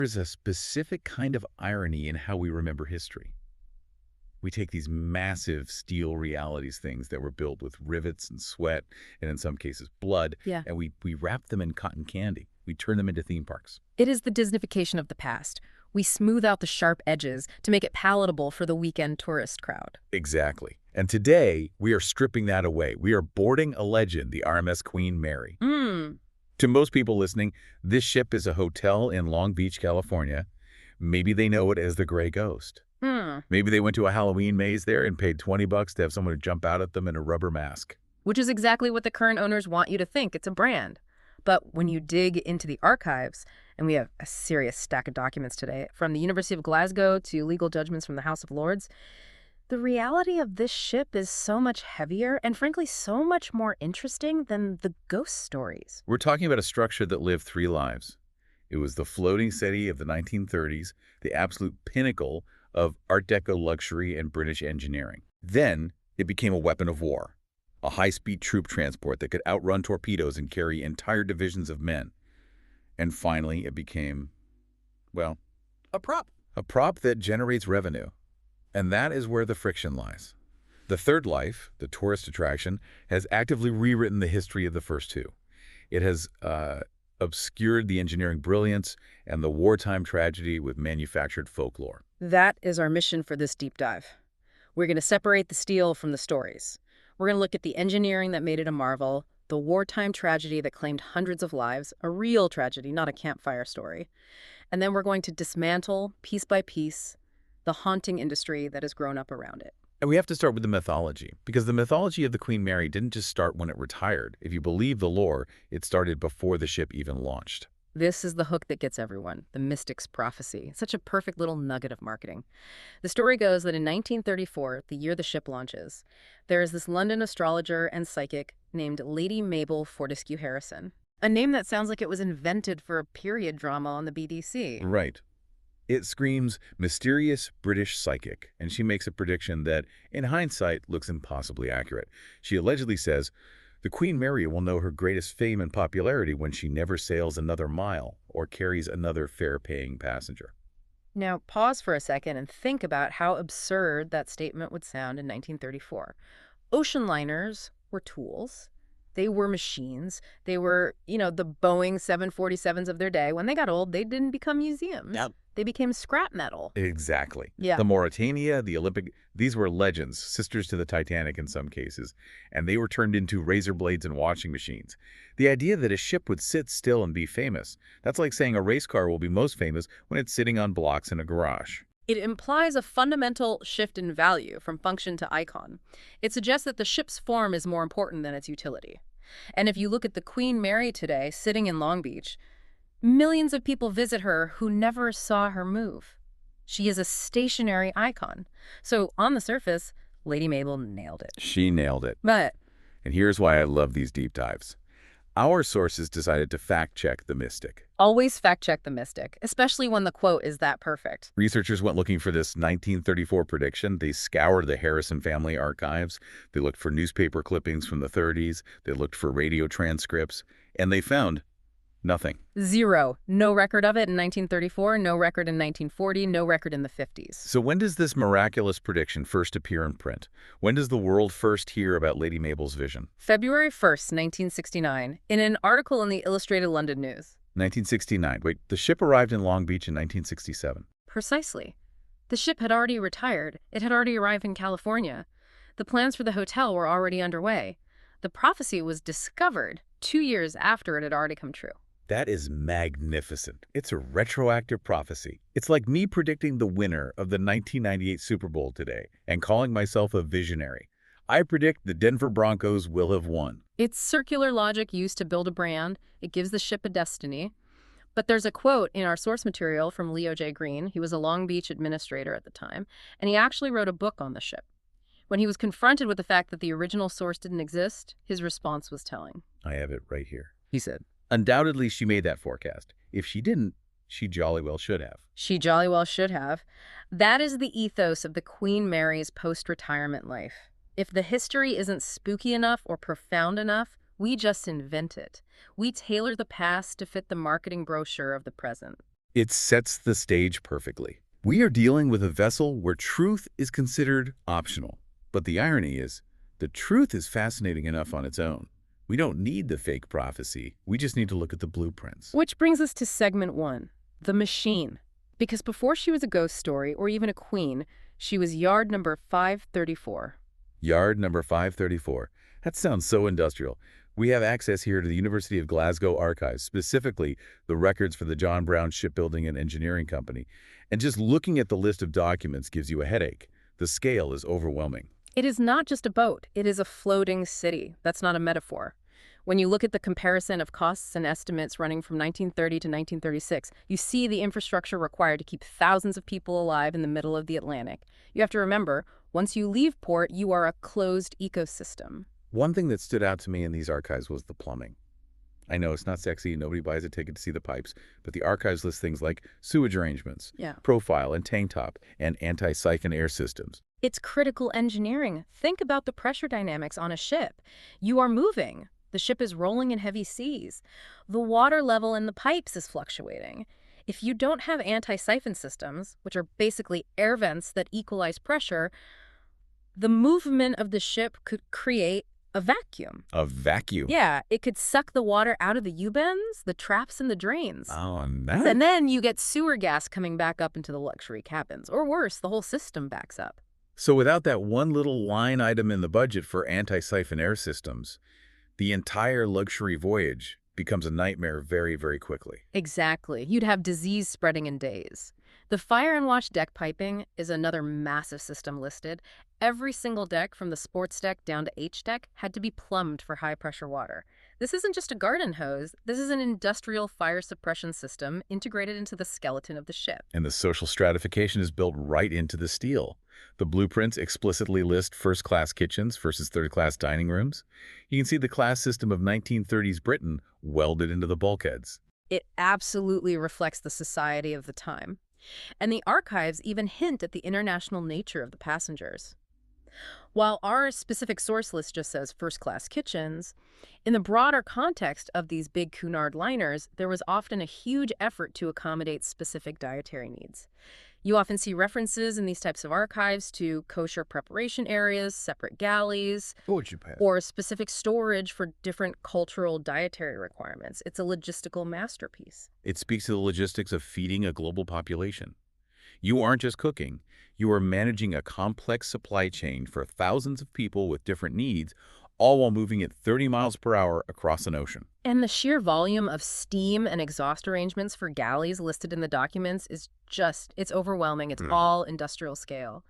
There's a specific kind of irony in how we remember history. We take these massive steel realities things that were built with rivets and sweat, and in some cases blood, Yeah. and we wrap them in cotton candy. We turn them into theme parks. It is the Disneyfication of the past. We smooth out the sharp edges to make it palatable for the weekend tourist crowd. Exactly. And today, we are stripping that away. We are boarding a legend, the RMS Queen Mary. Mmm. To most people listening, this ship is a hotel in Long Beach, California. Maybe they know it as the Gray Ghost. Maybe they went to a Halloween maze there and paid $20 to have someone jump out at them in a rubber mask. Which is exactly what the current owners want you to think. It's a brand. But when you dig into the archives, and we have a serious stack of documents today, from the University of Glasgow to legal judgments from the House of Lords, the reality of this ship is so much heavier and frankly so much more interesting than the ghost stories. We're talking about a structure that lived 3 lives. It was the floating city of the 1930s, the absolute pinnacle of Art Deco luxury and British engineering. Then it became a weapon of war, a high-speed troop transport that could outrun torpedoes and carry entire divisions of men. And finally, it became, well, a prop. A prop that generates revenue. And that is where the friction lies. The third life, the tourist attraction, has actively rewritten the history of the first two. It has obscured the engineering brilliance and the wartime tragedy with manufactured folklore. That is our mission for this deep dive. We're going to separate the steel from the stories. We're going to look at the engineering that made it a marvel, the wartime tragedy that claimed hundreds of lives, a real tragedy, not a campfire story. And then we're going to dismantle, piece by piece, the haunting industry that has grown up around it. And we have to start with the mythology, because the mythology of the Queen Mary didn't just start when it retired. If you believe the lore, it started before the ship even launched. This is the hook that gets everyone, the mystic's prophecy. Such a perfect little nugget of marketing. The story goes that in 1934, the year the ship launches, there is this London astrologer and psychic named Lady Mabel Fortescue Harrison. A name that sounds like it was invented for a period drama on the BBC. Right. It screams mysterious British psychic, and she makes a prediction that, in hindsight, looks impossibly accurate. She allegedly says, "The Queen Mary will know her greatest fame and popularity when she never sails another mile or carries another fare-paying passenger." Now, pause for a second and think about how absurd that statement would sound in 1934. Ocean liners were tools. They were machines. They were, the Boeing 747s of their day. When they got old, they didn't become museums. Yep. They became scrap metal. Exactly. Yeah. The Mauritania, the Olympic, these were legends, sisters to the Titanic in some cases, and they were turned into razor blades and washing machines. The idea that a ship would sit still and be famous, that's like saying a race car will be most famous when it's sitting on blocks in a garage. It implies a fundamental shift in value from function to icon. It suggests that the ship's form is more important than its utility. And if you look at the Queen Mary today, sitting in Long Beach, millions of people visit her who never saw her move. She is a stationary icon. So on the surface, Lady Mabel nailed it. She nailed it. But And here's why I love these deep dives. Our sources decided to fact-check the mystic. always fact-check the mystic, especially when the quote is that perfect. Researchers went looking for this 1934 prediction. They scoured the Harrison family archives. They looked for newspaper clippings from the 30s. They looked for radio transcripts. And they found nothing. Zero. No record of it in 1934, no record in 1940, no record in the 50s. So when does this miraculous prediction first appear in print? When does the world first hear about Lady Mabel's vision? February 1st, 1969, in an article in the Illustrated London News. 1969. Wait, the ship arrived in Long Beach in 1967. Precisely. The ship had already retired. It had already arrived in California. The plans for the hotel were already underway. The prophecy was discovered 2 years after it had already come true. That is magnificent. It's a retroactive prophecy. It's like me predicting the winner of the 1998 Super Bowl today and calling myself a visionary. I predict the Denver Broncos will have won. It's circular logic used to build a brand. It gives the ship a destiny. But there's a quote in our source material from Leo J. Green. He was a Long Beach administrator at the time, and he actually wrote a book on the ship. When he was confronted with the fact that the original source didn't exist, his response was telling. I have it right here. He said, "Undoubtedly, she made that forecast. If she didn't, she jolly well should have." She jolly well should have. That is the ethos of the Queen Mary's post-retirement life. If the history isn't spooky enough or profound enough, we just invent it. We tailor the past to fit the marketing brochure of the present. It sets the stage perfectly. We are dealing with a vessel where truth is considered optional. But the irony is, the truth is fascinating enough on its own. We don't need the fake prophecy. We just need to look at the blueprints. Which brings us to segment one, the machine. Because before she was a ghost story or even a queen, she was yard number 534. Yard number 534. That sounds so industrial. We have access here to the University of Glasgow archives, specifically the records for the John Brown Shipbuilding and Engineering Company. And just looking at the list of documents gives you a headache. The scale is overwhelming. It is not just a boat, it is a floating city. That's not a metaphor. When you look at the comparison of costs and estimates running from 1930 to 1936, you see the infrastructure required to keep thousands of people alive in the middle of the Atlantic. You have to remember, once you leave port, you are a closed ecosystem. One thing that stood out to me in these archives was the plumbing. I know it's not sexy, nobody buys a ticket to see the pipes, but the archives list things like sewage arrangements, Yeah. profile and tank top, and anti-siphon air systems. It's critical engineering. Think about the pressure dynamics on a ship. You are moving. The ship is rolling in heavy seas. The water level in the pipes is fluctuating. If you don't have anti-siphon systems, which are basically air vents that equalize pressure, the movement of the ship could create a vacuum. A vacuum? Yeah, it could suck the water out of the U-bends, the traps, and the drains. Oh, and that? And then you get sewer gas coming back up into the luxury cabins. Or worse, the whole system backs up. So without that one little line item in the budget for anti-siphon air systems, the entire luxury voyage becomes a nightmare very, very quickly. Exactly. You'd have disease spreading in days. The fire and wash deck piping is another massive system listed. Every single deck, from the sports deck down to H deck, had to be plumbed for high-pressure water. This isn't just a garden hose. This is an industrial fire suppression system integrated into the skeleton of the ship. And the social stratification is built right into the steel. The blueprints explicitly list first-class kitchens versus third-class dining rooms. You can see the class system of 1930s Britain welded into the bulkheads. It absolutely reflects the society of the time. And the archives even hint at the international nature of the passengers. While our specific source list just says first-class kitchens, in the broader context of these big Cunard liners, there was often a huge effort to accommodate specific dietary needs. You often see references in these types of archives to kosher preparation areas, separate galleys, or specific storage for different cultural dietary requirements. It's a logistical masterpiece. It speaks to the logistics of feeding a global population. You aren't just cooking. You are managing a complex supply chain for thousands of people with different needs, all while moving at 30 miles per hour across an ocean. And the sheer volume of steam and exhaust arrangements for galleys listed in the documents is it's overwhelming. It's all industrial scale.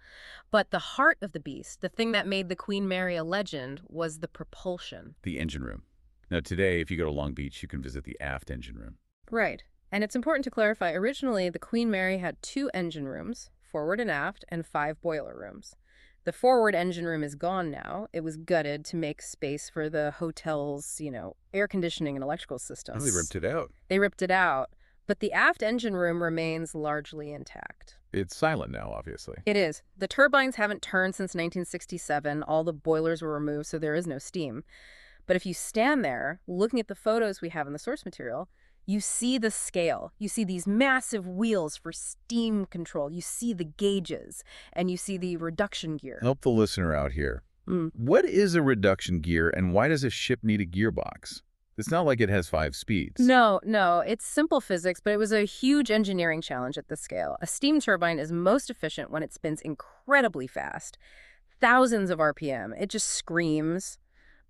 But the heart of the beast, the thing that made the Queen Mary a legend, was the propulsion. The engine room. Now today, if you go to Long Beach, you can visit the aft engine room. Right. And it's important to clarify, originally the Queen Mary had 2 engine rooms, forward and aft, and 5 boiler rooms. The forward engine room is gone now. It was gutted to make space for the hotel's, air conditioning and electrical systems. Oh, they ripped it out. They ripped it out. But the aft engine room remains largely intact. It's silent now, obviously. It is. The turbines haven't turned since 1967. All the boilers were removed, so there is no steam. But if you stand there, looking at the photos we have in the source material, you see the scale. You see these massive wheels for steam control. You see the gauges, and you see the reduction gear. Help the listener out here. What is a reduction gear, and why does a ship need a gearbox? It's not like it has 5 speeds. No, it's simple physics, but it was a huge engineering challenge at this scale. A steam turbine is most efficient when it spins incredibly fast, thousands of RPM. It just screams.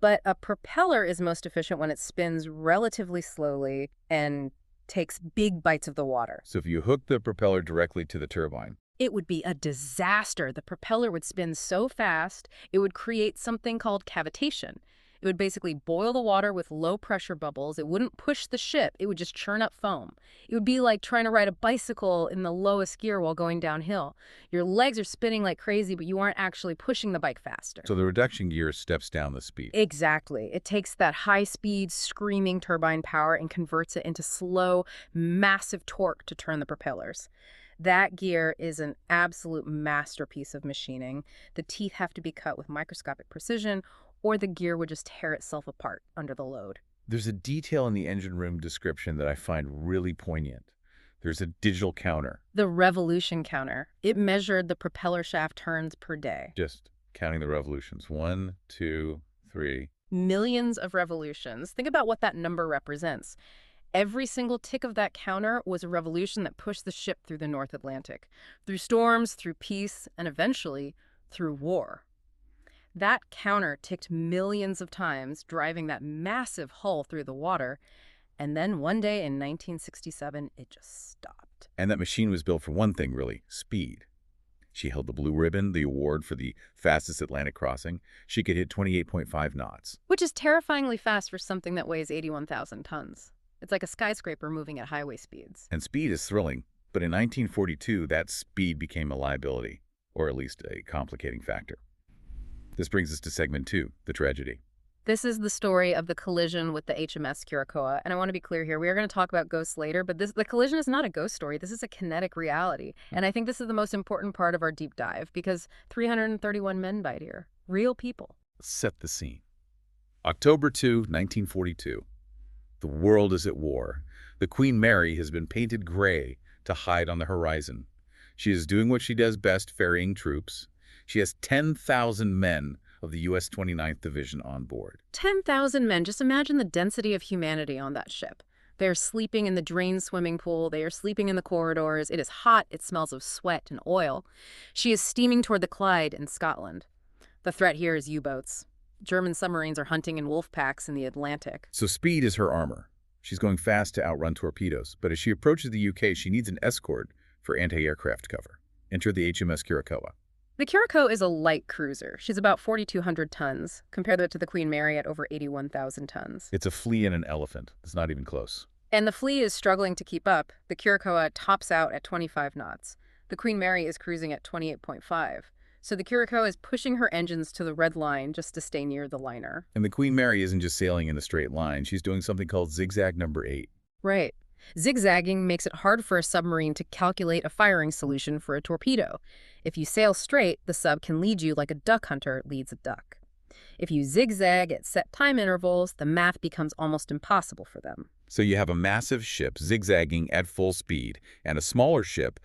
But a propeller is most efficient when it spins relatively slowly and takes big bites of the water. So if you hook the propeller directly to the turbine, it would be a disaster. The propeller would spin so fast, it would create something called cavitation. It would basically boil the water with low-pressure bubbles. It wouldn't push the ship. It would just churn up foam. It would be like trying to ride a bicycle in the lowest gear while going downhill. Your legs are spinning like crazy, but you aren't actually pushing the bike faster. So the reduction gear steps down the speed. Exactly. It takes that high-speed, screaming turbine power and converts it into slow, massive torque to turn the propellers. That gear is an absolute masterpiece of machining. The teeth have to be cut with microscopic precision, or the gear would just tear itself apart under the load. There's a detail in the engine room description that I find really poignant. There's a digital counter, The revolution counter. It measured the propeller shaft turns per day. just counting the revolutions. 1, 2, 3. Millions of revolutions. Think about what that number represents. Every single tick of that counter was a revolution that pushed the ship through the North Atlantic, through storms, through peace, and eventually through war. That counter ticked millions of times, driving that massive hull through the water, and then one day in 1967, it just stopped. And that machine was built for one thing, really, speed. She held the blue ribbon, the award for the fastest Atlantic crossing. She could hit 28.5 knots. Which is terrifyingly fast for something that weighs 81,000 tons. It's like a skyscraper moving at highway speeds. And speed is thrilling, but in 1942, that speed became a liability, or at least a complicating factor. This brings us to segment 2, the tragedy. This is the story of the collision with the HMS Curacoa, and I want to be clear here. We are going to talk about ghosts later, but the collision is not a ghost story. This is a kinetic reality, and I think this is the most important part of our deep dive because 331 men died here. Real people. Let's set the scene. October 2, 1942. The world is at war. The Queen Mary has been painted gray to hide on the horizon. She is doing what she does best, ferrying troops. She has 10,000 men of the U.S. 29th Division on board. 10,000 men. Just imagine the density of humanity on that ship. They are sleeping in the drained swimming pool. They are sleeping in the corridors. It is hot. It smells of sweat and oil. She is steaming toward the Clyde in Scotland. The threat here is U-boats. German submarines are hunting in wolf packs in the Atlantic. So speed is her armor. She's going fast to outrun torpedoes, but as she approaches the UK, she needs an escort for anti-aircraft cover. Enter the HMS Curacoa. The Curacoa is a light cruiser. She's about 4,200 tons. Compare that to the Queen Mary at over 81,000 tons. It's a flea and an elephant. It's not even close. And the flea is struggling to keep up. The Curacoa tops out at 25 knots. The Queen Mary is cruising at 28.5. So the Curacoa is pushing her engines to the red line just to stay near the liner. And the Queen Mary isn't just sailing in a straight line. She's doing something called zigzag number 8. Right. Zigzagging makes it hard for a submarine to calculate a firing solution for a torpedo. If you sail straight, the sub can lead you like a duck hunter leads a duck. If you zigzag at set time intervals, the math becomes almost impossible for them. So you have a massive ship zigzagging at full speed and a smaller ship,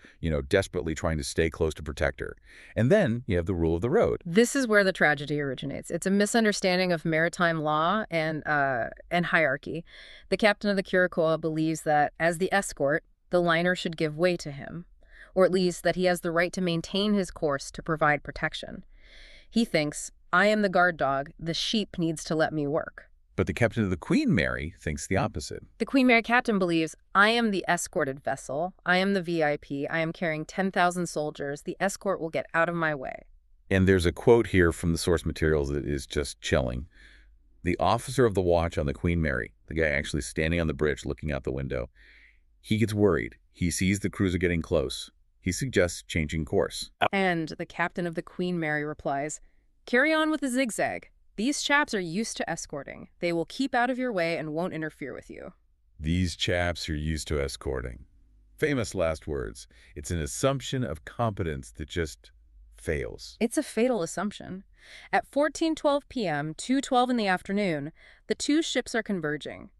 desperately trying to stay close to protect her. And then you have the rule of the road. This is where the tragedy originates. It's a misunderstanding of maritime law and hierarchy. The captain of the Curacoa believes that as the escort, the liner should give way to him, or at least that he has the right to maintain his course to provide protection. He thinks, I am the guard dog, the sheep needs to let me work. But the captain of the Queen Mary thinks the opposite. The Queen Mary captain believes, I am the escorted vessel, I am the VIP, I am carrying 10,000 soldiers, the escort will get out of my way. And there's a quote here from the source materials that is just chilling. The officer of the watch on the Queen Mary, the guy actually standing on the bridge looking out the window, he gets worried. He sees the cruiser getting close. He suggests changing course. And the captain of the Queen Mary replies, carry on with the zigzag. These chaps are used to escorting. They will keep out of your way and won't interfere with you. These chaps are used to escorting. Famous last words. It's an assumption of competence that just fails. It's a fatal assumption. At 14:12 p.m., 2:12 in the afternoon, the two ships are converging.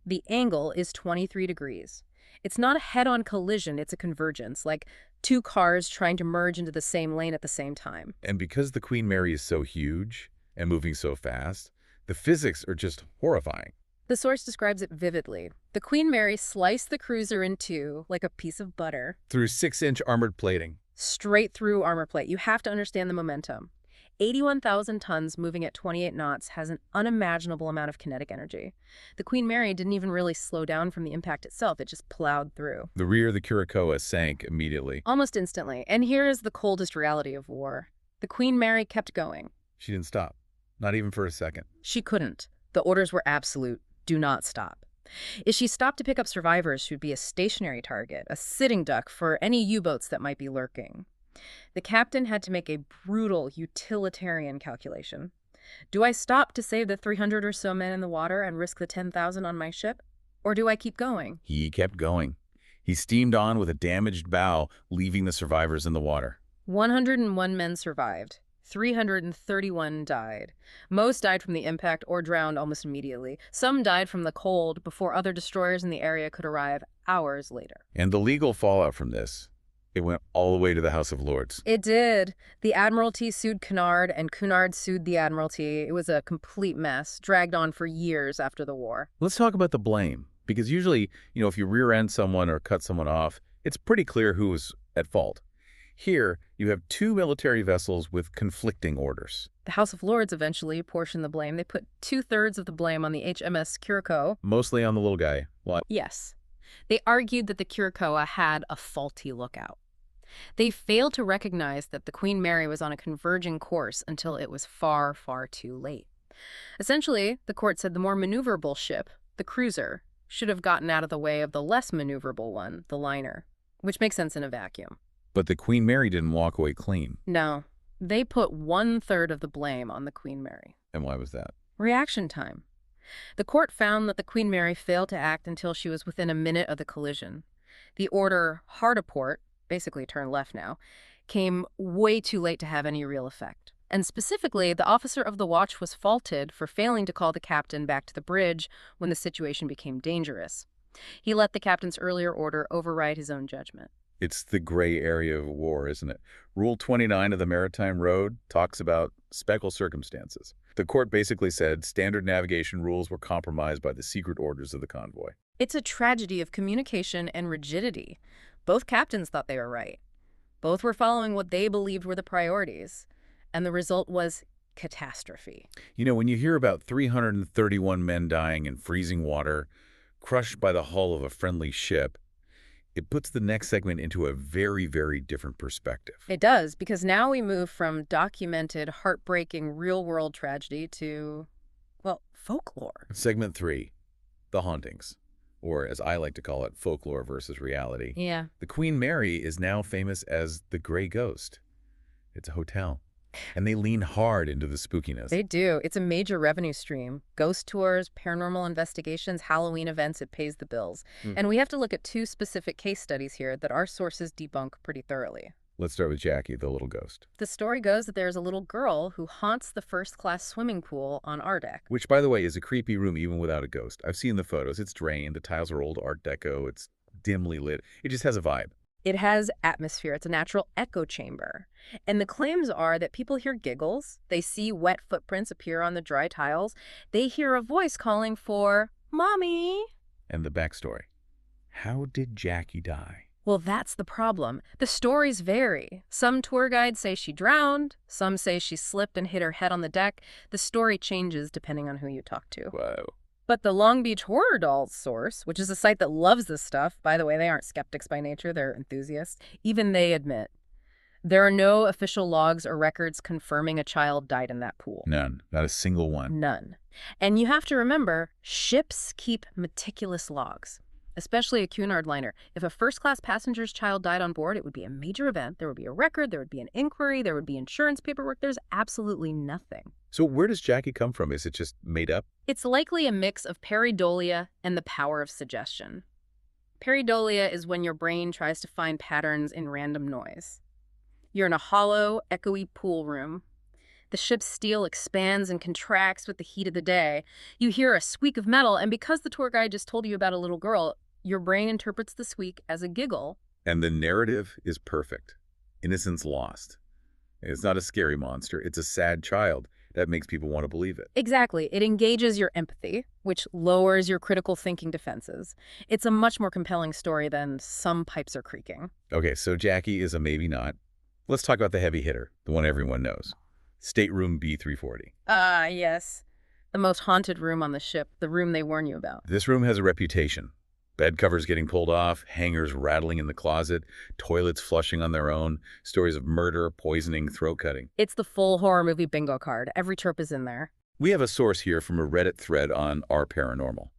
The angle is 23 degrees. It's not a head-on collision, it's a convergence, like two cars trying to merge into the same lane at the same time. And because the Queen Mary is so huge and moving so fast, the physics are just horrifying. The source describes it vividly. The Queen Mary sliced the cruiser in two like a piece of butter. Through 6-inch armored plating. Straight through armor plate. You have to understand the momentum. 81,000 tons moving at 28 knots has an unimaginable amount of kinetic energy. The Queen Mary didn't even really slow down from the impact itself. It just plowed through. The rear of the Curacoa sank immediately. Almost instantly. And here is the coldest reality of war. The Queen Mary kept going. She didn't stop. Not even for a second. She couldn't. The orders were absolute. Do not stop. If she stopped to pick up survivors, she would be a stationary target, a sitting duck for any U-boats that might be lurking. The captain had to make a brutal utilitarian calculation. Do I stop to save the 300 or so men in the water and risk the 10,000 on my ship? Or do I keep going? He kept going. He steamed on with a damaged bow, leaving the survivors in the water. 101 men survived. 331 died. Most died from the impact or drowned almost immediately. Some died from the cold before other destroyers in the area could arrive. hours later. And the legal fallout from this, it went all the way to the House of Lords. It did. The Admiralty sued Cunard, and Cunard sued the Admiralty. It was a complete mess, dragged on for years after the war. Let's talk about the blame, because usually, if you rear-end someone or cut someone off, it's pretty clear who was at fault. Here, you have two military vessels with conflicting orders. The House of Lords eventually portioned the blame. They put 2/3 of the blame on the HMS Curacoa. Mostly on the little guy. What? Yes. They argued that the Curacoa had a faulty lookout. They failed to recognize that the Queen Mary was on a converging course until it was far, far too late. Essentially, the court said the more maneuverable ship, the cruiser, should have gotten out of the way of the less maneuverable one, the liner, which makes sense in a vacuum. But the Queen Mary didn't walk away clean. No, they put 1/3 of the blame on the Queen Mary. And why was that? Reaction time. The court found that the Queen Mary failed to act until she was within a minute of the collision. The order hard a port, basically turn left now, came way too late to have any real effect. And specifically, the officer of the watch was faulted for failing to call the captain back to the bridge when the situation became dangerous. He let the captain's earlier order override his own judgment. It's the gray area of war, isn't it? Rule 29 of the Maritime Code talks about special circumstances. The court basically said standard navigation rules were compromised by the secret orders of the convoy. It's a tragedy of communication and rigidity. Both captains thought they were right. Both were following what they believed were the priorities. And the result was catastrophe. When you hear about 331 men dying in freezing water, crushed by the hull of a friendly ship, it puts the next segment into a very, very different perspective. It does, because now we move from documented, heartbreaking, real-world tragedy to, well, folklore. Segment 3, the hauntings, or as I like to call it, folklore versus reality. Yeah. The Queen Mary is now famous as the Gray Ghost. It's a hotel. And they lean hard into the spookiness. They do. It's a major revenue stream. Ghost tours, paranormal investigations, Halloween events, it pays the bills. And we have to look at 2 specific case studies here that our sources debunk pretty thoroughly. Let's start with Jackie, the little ghost. The story goes that there's a little girl who haunts the first-class swimming pool on our deck. Which, by the way, is a creepy room even without a ghost. I've seen the photos. It's drained. The tiles are old Art Deco. It's dimly lit. It just has a vibe. It has atmosphere. It's a natural echo chamber. And the claims are that people hear giggles, they see wet footprints appear on the dry tiles, they hear a voice calling for, "Mommy!" And the backstory. How did Jackie die? Well, that's the problem. The stories vary. Some tour guides say she drowned, some say she slipped and hit her head on the deck. The story changes depending on who you talk to. Whoa. But the Long Beach Horror Dolls source, which is a site that loves this stuff, by the way, they aren't skeptics by nature, they're enthusiasts, even they admit there are no official logs or records confirming a child died in that pool. None. Not a single one. None. And you have to remember, ships keep meticulous logs, especially a Cunard liner. If a first-class passenger's child died on board, it would be a major event. There would be a record, there would be an inquiry, there would be insurance paperwork. There's absolutely nothing. So where does Jackie come from? Is it just made up? It's likely a mix of pareidolia and the power of suggestion. Pareidolia is when your brain tries to find patterns in random noise. You're in a hollow, echoey pool room. The ship's steel expands and contracts with the heat of the day. You hear a squeak of metal, and because the tour guide just told you about a little girl, your brain interprets the squeak as a giggle. And the narrative is perfect. Innocence lost. It's not a scary monster. It's a sad child. That makes people want to believe it. Exactly. It engages your empathy, which lowers your critical thinking defenses. It's a much more compelling story than "some pipes are creaking." Okay, so Jackie is a maybe not. Let's talk about the heavy hitter, the one everyone knows. Stateroom B340. Yes. The most haunted room on the ship, the room they warn you about. This room has a reputation. Bed covers getting pulled off, hangers rattling in the closet, toilets flushing on their own, stories of murder, poisoning, throat cutting. It's the full horror movie bingo card. Every trope is in there. We have a source here from a Reddit thread on our Paranormal.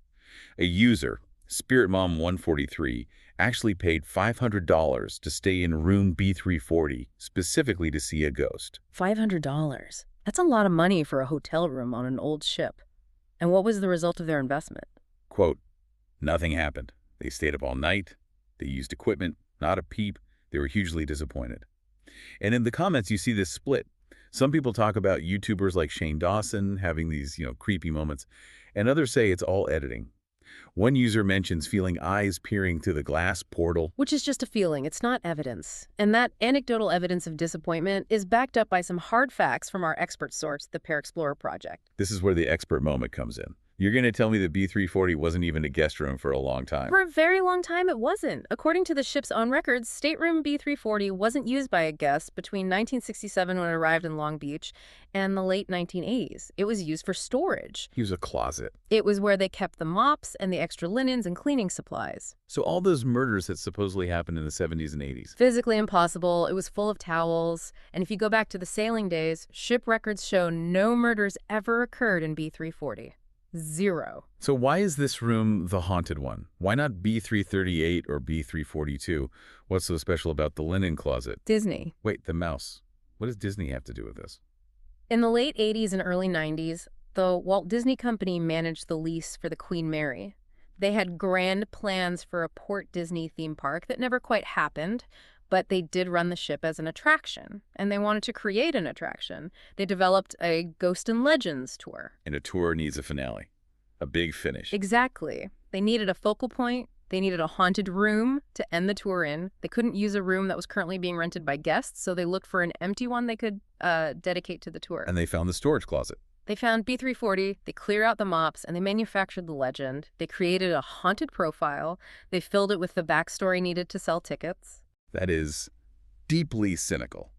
A user, SpiritMom143, actually paid $500 to stay in room B340 specifically to see a ghost. $500. That's a lot of money for a hotel room on an old ship. And what was the result of their investment? Quote, nothing happened. They stayed up all night. They used equipment, not a peep. They were hugely disappointed. And in the comments, you see this split. Some people talk about YouTubers like Shane Dawson having these, creepy moments, and others say it's all editing. One user mentions feeling eyes peering through the glass portal. Which is just a feeling, it's not evidence. And that anecdotal evidence of disappointment is backed up by some hard facts from our expert source, the Explorer Project. This is where the expert moment comes in. You're going to tell me the B340 wasn't even a guest room for a long time. For a very long time, it wasn't. According to the ship's own records, Stateroom B340 wasn't used by a guest between 1967 when it arrived in Long Beach and the late 1980s. It was used for storage. He was a closet. It was where they kept the mops and the extra linens and cleaning supplies. So all those murders that supposedly happened in the 70s and 80s. Physically impossible. It was full of towels. And if you go back to the sailing days, ship records show no murders ever occurred in B340. Zero. So why is this room the haunted one? Why not B338 or B342? What's so special about the linen closet? Disney. Wait, the mouse. What does Disney have to do with this? In the late 80s and early 90s, the Walt Disney Company managed the lease for the Queen Mary. They had grand plans for a Port Disney theme park that never quite happened, but they did run the ship as an attraction, and they wanted to create an attraction. They developed a Ghost and Legends tour. And a tour needs a finale. A big finish. Exactly. They needed a focal point. They needed a haunted room to end the tour in. They couldn't use a room that was currently being rented by guests, so they looked for an empty one they could dedicate to the tour. And they found the storage closet. They found B340, they cleared out the mops, and they manufactured the legend. They created a haunted profile. They filled it with the backstory needed to sell tickets. That is deeply cynical.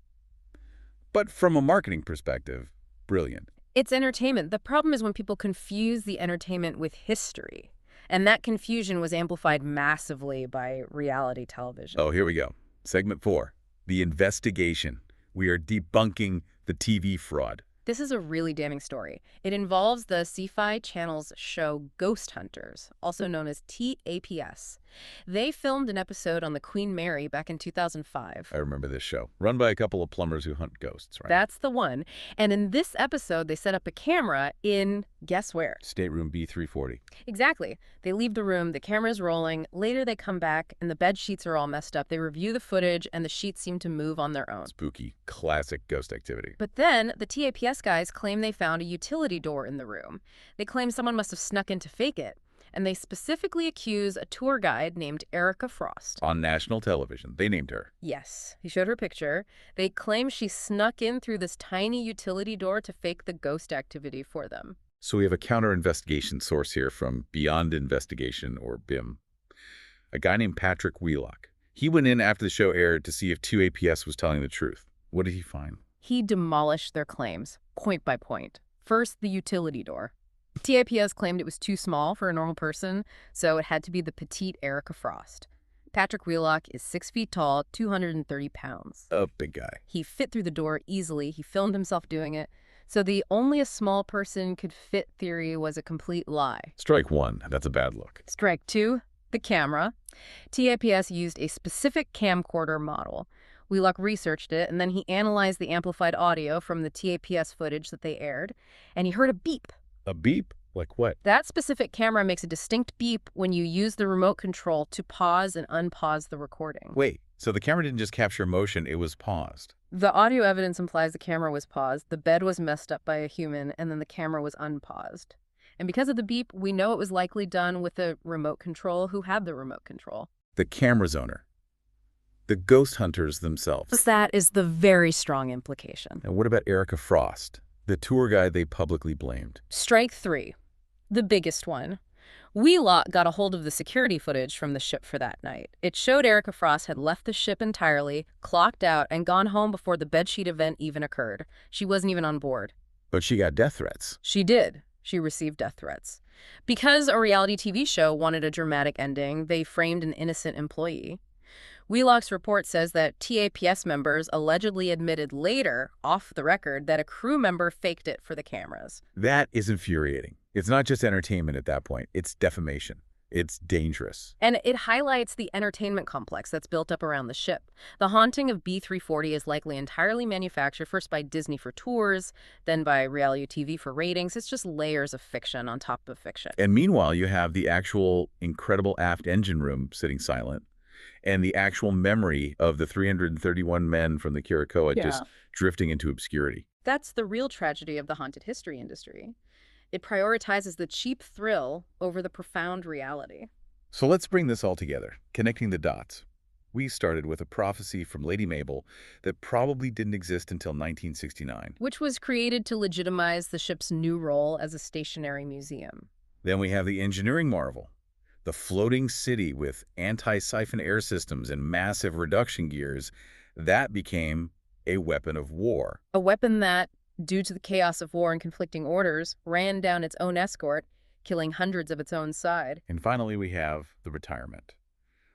But from a marketing perspective, brilliant. It's entertainment. The problem is when people confuse the entertainment with history. And that confusion was amplified massively by reality television. Oh, here we go. Segment 4, the investigation. We are debunking the TV fraud. This is a really damning story. It involves the Sci-Fi Channel's show Ghost Hunters, also known as TAPS. They filmed an episode on the Queen Mary back in 2005. I remember this show. Run by a couple of plumbers who hunt ghosts, right? That's the one. And in this episode, they set up a camera in, guess where? Stateroom B340. Exactly. They leave the room, the camera's rolling. Later, they come back, and the bed sheets are all messed up. They review the footage, and the sheets seem to move on their own. Spooky, classic ghost activity. But then, the TAPS guys claim they found a utility door in the room. They claim someone must have snuck in to fake it. And they specifically accuse a tour guide named Erica Frost. On national television. They named her. Yes. He showed her picture. They claim she snuck in through this tiny utility door to fake the ghost activity for them. So we have a counter-investigation source here from Beyond Investigation, or BIM. A guy named Patrick Wheelock. He went in after the show aired to see if 2APS was telling the truth. What did he find? He demolished their claims, point by point. First, the utility door. TAPS claimed it was too small for a normal person, so it had to be the petite Erica Frost. Patrick Wheelock is 6 feet tall, 230 pounds. A big guy. He fit through the door easily. He filmed himself doing it. So the only a small person could fit theory was a complete lie. Strike 1. That's a bad look. Strike 2, the camera. TAPS used a specific camcorder model. Wheelock researched it, and then he analyzed the amplified audio from the TAPS footage that they aired, and he heard a beep. A beep? Like what? That specific camera makes a distinct beep when you use the remote control to pause and unpause the recording. Wait, so the camera didn't just capture motion, it was paused. The audio evidence implies the camera was paused, the bed was messed up by a human, and then the camera was unpaused. And because of the beep, we know it was likely done with a remote control. Who had the remote control? The camera's owner. The ghost hunters themselves. That is the very strong implication. And what about Erica Frost, the tour guide they publicly blamed? Strike 3, the biggest one. Wheelock got a hold of the security footage from the ship for that night. It showed Erica Frost had left the ship entirely, clocked out, and gone home before the bedsheet event even occurred. She wasn't even on board. But she got death threats. She did. She received death threats. Because a reality TV show wanted a dramatic ending, they framed an innocent employee. Wheelock's report says that TAPS members allegedly admitted later, off the record, that a crew member faked it for the cameras. That is infuriating. It's not just entertainment at that point. It's defamation. It's dangerous. And it highlights the entertainment complex that's built up around the ship. The haunting of B340 is likely entirely manufactured first by Disney for tours, then by reality TV for ratings. It's just layers of fiction on top of fiction. And meanwhile, you have the actual incredible aft engine room sitting silent, and the actual memory of the 331 men from the Curacoa just drifting into obscurity. That's the real tragedy of the haunted history industry. It prioritizes the cheap thrill over the profound reality. So let's bring this all together, connecting the dots. We started with a prophecy from Lady Mabel that probably didn't exist until 1969. Which was created to legitimize the ship's new role as a stationary museum. Then we have the engineering marvel, the floating city with anti-siphon air systems and massive reduction gears. That became a weapon of war. A weapon that, due to the chaos of war and conflicting orders, ran down its own escort, killing hundreds of its own side. And finally, we have the retirement,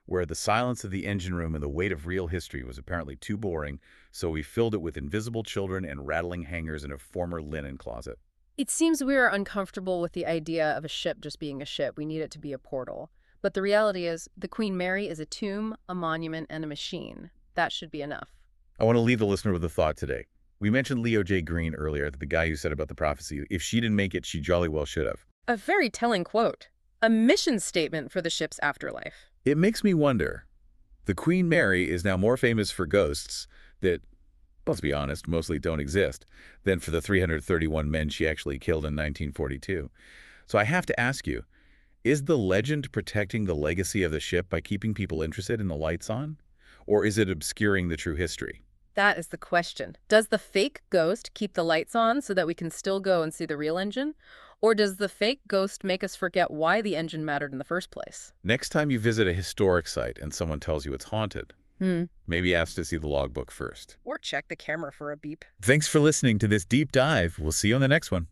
where the silence of the engine room and the weight of real history was apparently too boring, so we filled it with invisible children and rattling hangers in a former linen closet. It seems we are uncomfortable with the idea of a ship just being a ship. We need it to be a portal. But the reality is, the Queen Mary is a tomb, a monument, and a machine. That should be enough. I want to leave the listener with a thought today. We mentioned Leo J. Green earlier, the guy who said about the prophecy, if she didn't make it, she jolly well should have. A very telling quote. A mission statement for the ship's afterlife. It makes me wonder. The Queen Mary is now more famous for ghosts that, let's be honest, mostly don't exist, than for the 331 men she actually killed in 1942. So I have to ask you, is the legend protecting the legacy of the ship by keeping people interested in the lights on? Or is it obscuring the true history? That is the question. Does the fake ghost keep the lights on so that we can still go and see the real engine? Or does the fake ghost make us forget why the engine mattered in the first place? Next time you visit a historic site and someone tells you it's haunted, maybe ask to see the logbook first. Or check the camera for a beep. Thanks for listening to this deep dive. We'll see you on the next one.